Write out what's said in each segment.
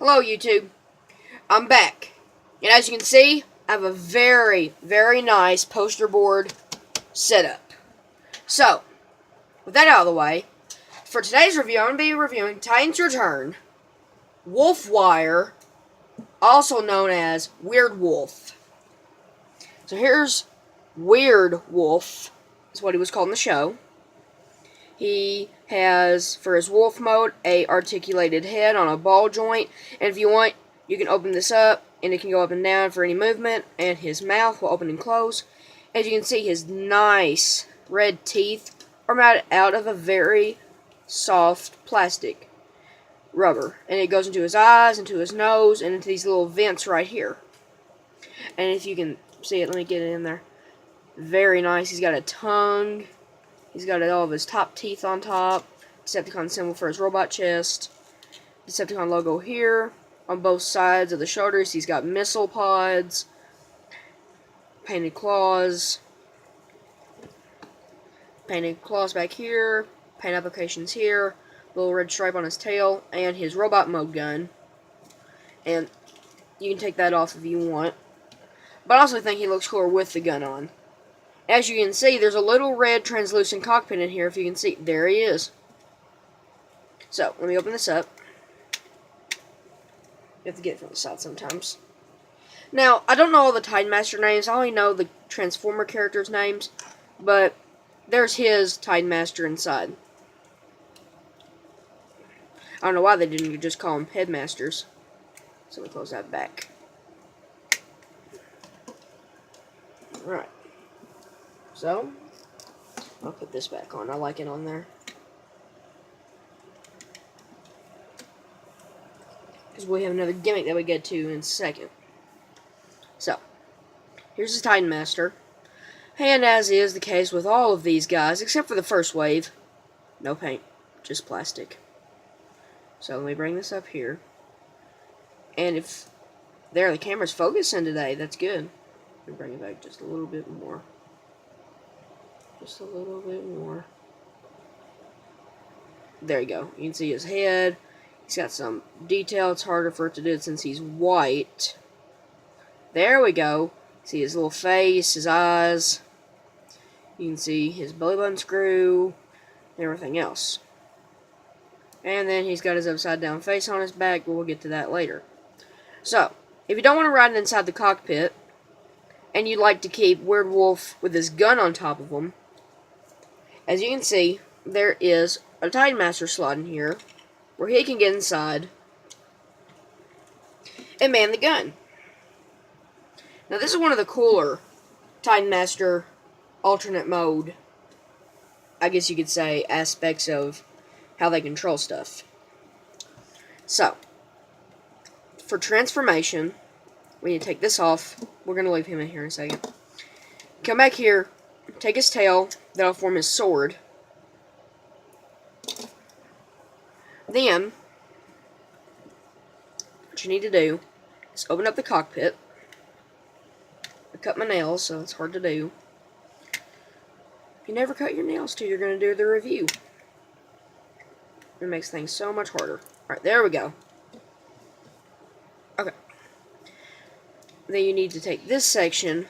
Hello YouTube, I'm back, and as you can see, I have a very, very nice poster board setup. So, with that out of the way, for today's review, I'm going to be reviewing Titans Return, Wolfwire, also known as Weird Wolf. So here's Weird Wolf, is what he was called in the show. He has, for his wolf mode, a articulated head on a ball joint, and if you want, you can open this up, and it can go up and down for any movement, and his mouth will open and close. As you can see, his nice red teeth are made out of a very soft plastic rubber, and it goes into his eyes, into his nose, and into these little vents right here. And if you can see it, let me get it in there. Very nice. He's got a tongue. He's got all of his top teeth on top. Decepticon symbol for his robot chest. Decepticon logo here. On both sides of the shoulders, he's got missile pods. Painted claws. Painted claws back here. Paint applications here. Little red stripe on his tail. And his robot mode gun. And you can take that off if you want. But I also think he looks cooler with the gun on. As you can see, there's a little red translucent cockpit in here. If you can see, there he is. So, let me open this up. You have to get it from the side sometimes. Now, I don't know all the Titan Master names. I only know the Transformer characters' names. But there's his Titan Master inside. I don't know why they didn't just call him Headmasters. So, let me close that back. Alright. So, I'll put this back on. I like it on there. Because we have another gimmick that we get to in a second. So, here's the Titan Master. And as is the case with all of these guys, except for the first wave, no paint, just plastic. So, let me bring this up here. And if the camera's focusing today, that's good. Let me bring it back just a little bit more. Just a little bit more. There you go. You can see his head. He's got some detail. It's harder for it to do it since he's white. There we go. See his little face, his eyes. You can see his belly button screw, and everything else. And then he's got his upside down face on his back, but we'll get to that later. So, if you don't want to ride inside the cockpit, and you'd like to keep Weird Wolf with his gun on top of him, as you can see, there is a Titan Master slot in here where he can get inside and man the gun. Now, this is one of the cooler Titan Master alternate mode, I guess you could say, aspects of how they control stuff. So, for transformation, we need to take this off. We're going to leave him in here in a second. Come back here, take his tail, that'll form his sword. Then, what you need to do is open up the cockpit. I cut my nails, so it's hard to do. If you never cut your nails till you're going to do the review, it makes things so much harder. Alright, there we go. Okay. Then you need to take this section,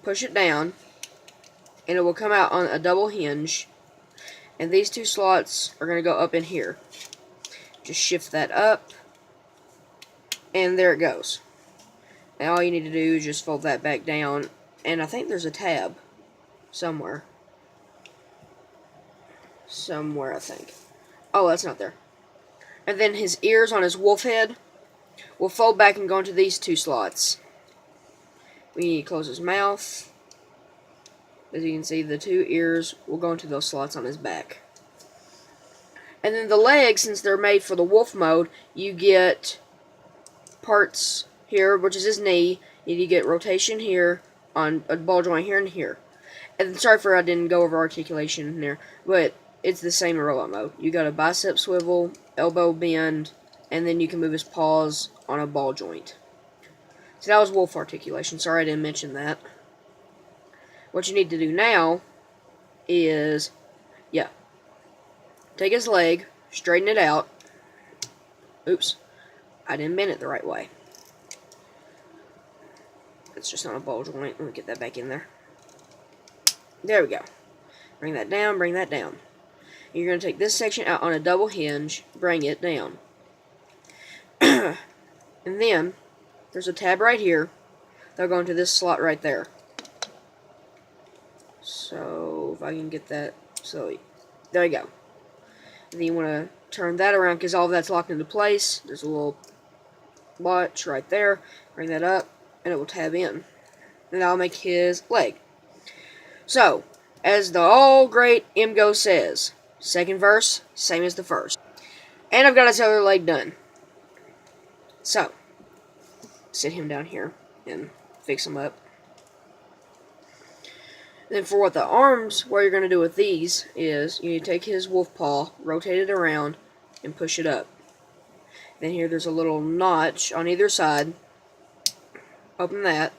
push it down, and it will come out on a double hinge. And these two slots are going to go up in here. Just shift that up, and there it goes. Now all you need to do is just fold that back down, and I think there's a tab somewhere. Somewhere, I think. Oh, that's not there. And then his ears on his wolf head will fold back and go into these two slots. We need to close his mouth. As you can see, the two ears will go into those slots on his back. And then the legs, since they're made for the wolf mode, you get parts here, which is his knee. You get rotation here, on a ball joint here and here. And sorry for I didn't go over articulation in there, but it's the same in robot mode. You got a bicep swivel, elbow bend, and then you can move his paws on a ball joint. So that was wolf articulation. Sorry I didn't mention that. What you need to do now is, take his leg, straighten it out. Oops. I didn't bend it the right way. It's just on a ball joint. Let me get that back in there. There we go. Bring that down, bring that down. You're going to take this section out on a double hinge, bring it down. And then, there's a tab right here. They'll go into this slot right there. So, if I can get that, so, there you go. And then you want to turn that around because all of that's locked into place. There's a little watch right there. Bring that up, and it will tab in. And that'll make his leg. So, as the all great MGO says, second verse, same as the first. And I've got his other leg done. So, sit him down here and fix him up. Then for what the arms, what you're going to do with these is, you need to take his wolf paw, rotate it around, and push it up. Then here there's a little notch on either side. Open that.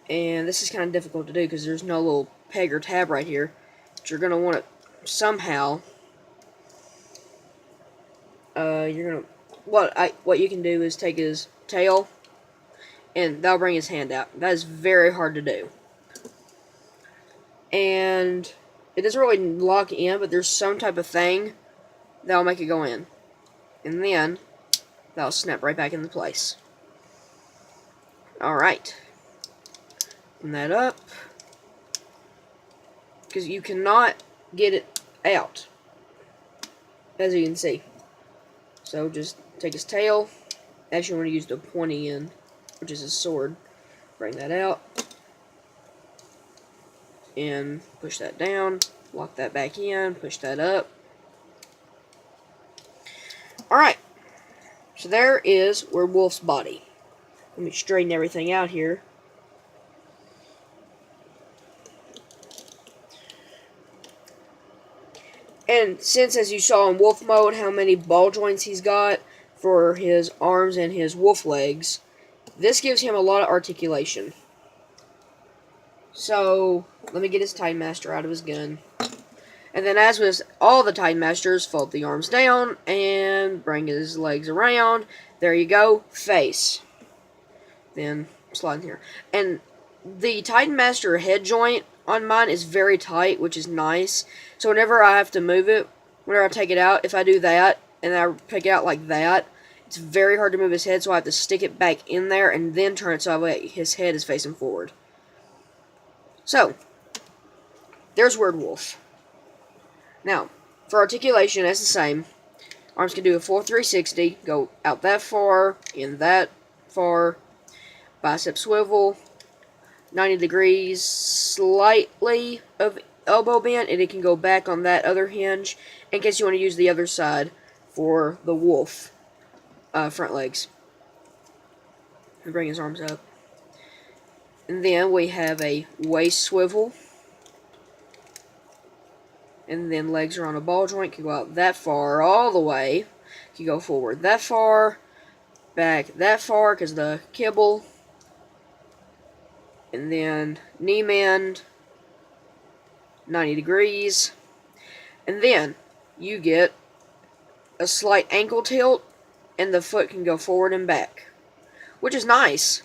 And this is kind of difficult to do because there's no little peg or tab right here. But you're going to want it somehow. What you can do is take his tail, and that'll bring his hand out. That is very hard to do. And it doesn't really lock in, but there's some type of thing that'll make it go in. And then that'll snap right back into place. Alright. Open that up. Because you cannot get it out, as you can see. So just take his tail. Actually, you want to use the pointy end, which is his sword. Bring that out. And push that down. Lock that back in. Push that up. Alright. So there is Werewolf's body. Let me straighten everything out here. And since, as you saw in wolf mode, how many ball joints he's got for his arms and his wolf legs, this gives him a lot of articulation. So, let me get his Titan Master out of his gun. And then, as with all the Titan Masters, fold the arms down and bring his legs around. There you go, face. Then, slide in here. And the Titan Master head joint on mine is very tight, which is nice. So whenever I have to move it, whenever I take it out, if I do that, and I pick it out like that, it's very hard to move his head, so I have to stick it back in there, and then turn it so his head is facing forward. So, there's Werewolf. Now, for articulation, that's the same. Arms can do a full 360, go out that far, in that far, bicep swivel, 90 degrees, slightly of elbow bend, and it can go back on that other hinge in case you want to use the other side for the wolf front legs. And bring his arms up. And then we have a waist swivel. And then legs are on a ball joint, can go out that far all the way. Can go forward that far, back that far because the kibble. And then knee bend, 90 degrees. And then you get a slight ankle tilt, and the foot can go forward and back, which is nice.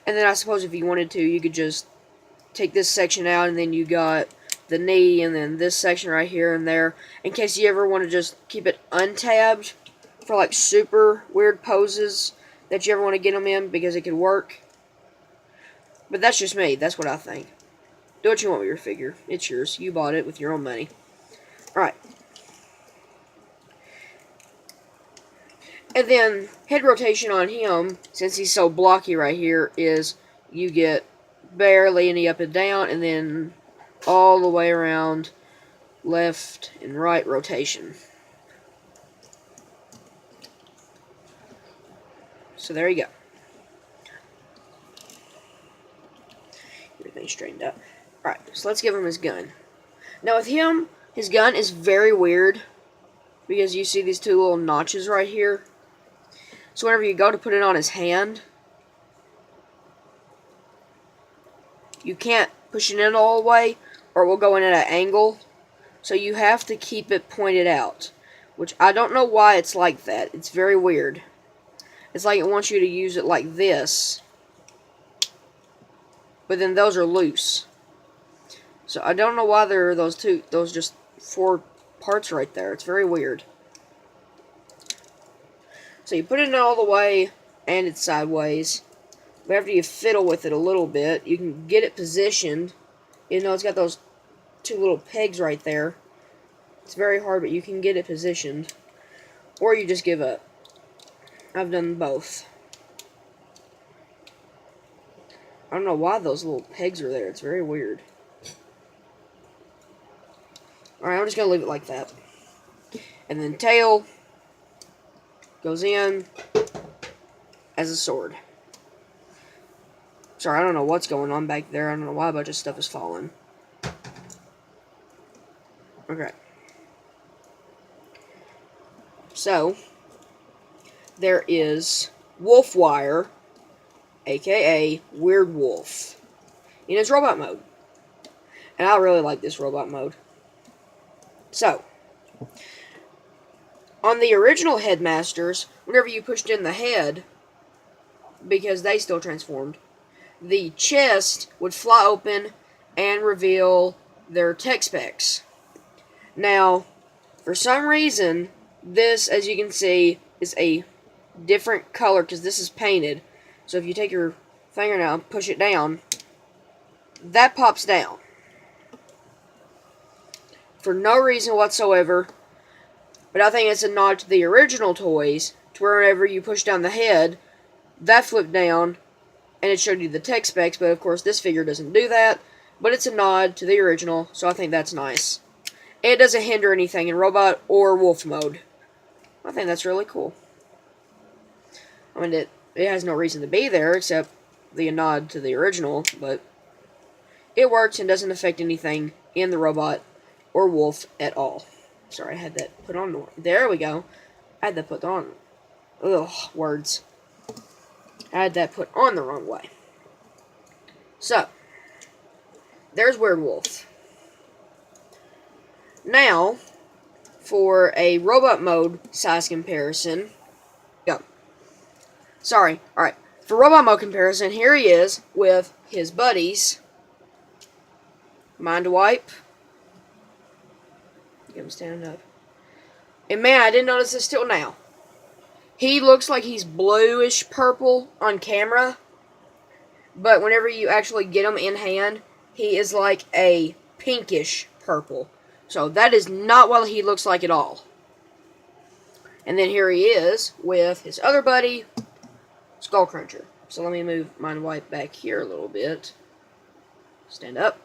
And then I suppose if you wanted to, you could just take this section out, and then you got the knee, and then this section right here and there, in case you ever want to just keep it untabbed for like super weird poses that you ever want to get them in, because it could work. But that's just me. That's what I think. Do what you want with your figure. It's yours. You bought it with your own money. Alright. And then, head rotation on him, since he's so blocky right here, is you get barely any up and down, and then all the way around left and right rotation. So there you go. Everything straightened up. Alright, so let's give him his gun. Now with him, his gun is very weird, because you see these two little notches right here. So whenever you go to put it on his hand, you can't push it in all the way, or it will go in at an angle. So you have to keep it pointed out. which I don't know why it's like that. It's very weird. It's like it wants you to use it like this, but then those are loose. So I don't know why there are those just 4 parts right there. It's very weird. So you put it in all the way, and it's sideways. But after you fiddle with it a little bit, you can get it positioned. Even though it's got those 2 little pegs right there. It's very hard, but you can get it positioned. Or you just give up. I've done both. I don't know why those little pegs are there. It's very weird. Alright, I'm just going to leave it like that. And then tail goes in as a sword. Sorry, I don't know what's going on back there. I don't know why a bunch of stuff is falling. Okay. So, there is wolfwire, aka Weird Wolf, in its robot mode. And I really like this robot mode. So, on the original Headmasters, whenever you pushed in the head, because they still transformed, the chest would fly open and reveal their tech specs. Now, for some reason, this, as you can see, is a different color because this is painted. So if you take your fingernail and push it down, that pops down. For no reason whatsoever. But I think it's a nod to the original toys, to where whenever you push down the head, that flipped down, and it showed you the tech specs, but of course this figure doesn't do that. But it's a nod to the original, so I think that's nice. It doesn't hinder anything in robot or wolf mode. I think that's really cool. I mean, it has no reason to be there except the nod to the original, but it works and doesn't affect anything in the robot or wolf at all. Sorry, I had that put on. There we go. I had that put on. Ugh, words. I had that put on the wrong way. So, there's Weird Wolf. Now, for a robot mode size comparison, go. Sorry, alright. For robot mode comparison, here he is with his buddies. Mind wipe. Get him standing up. And man, I didn't notice this till now. He looks like he's bluish purple on camera, but whenever you actually get him in hand, he is like a pinkish purple. So that is not what he looks like at all. And then here he is with his other buddy, Skullcruncher. So let me move Mind Wipe back here a little bit. Stand up.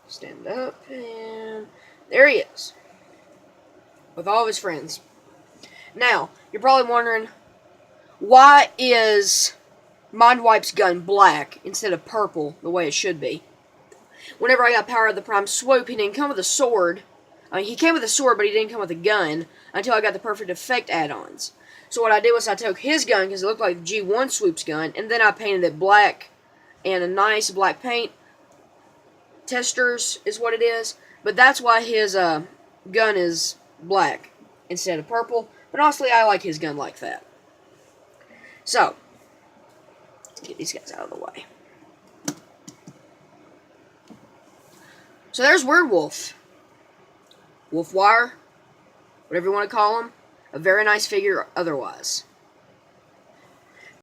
Stand up, and there he is. With all of his friends. Now, you're probably wondering, why is Mind Wipe's gun black instead of purple the way it should be? Whenever I got Power of the Prime Swoop, he didn't come with a sword. I mean, he came with a sword, but he didn't come with a gun until I got the Perfect Effect add-ons. So what I did was I took his gun, because it looked like G1 Swoop's gun, and then I painted it black and a nice black paint. Testers is what it is. But that's why his gun is black instead of purple. But honestly, I like his gun like that. So, get these guys out of the way. So there's Weird Wolf. Wolfwire, whatever you want to call him. A very nice figure otherwise.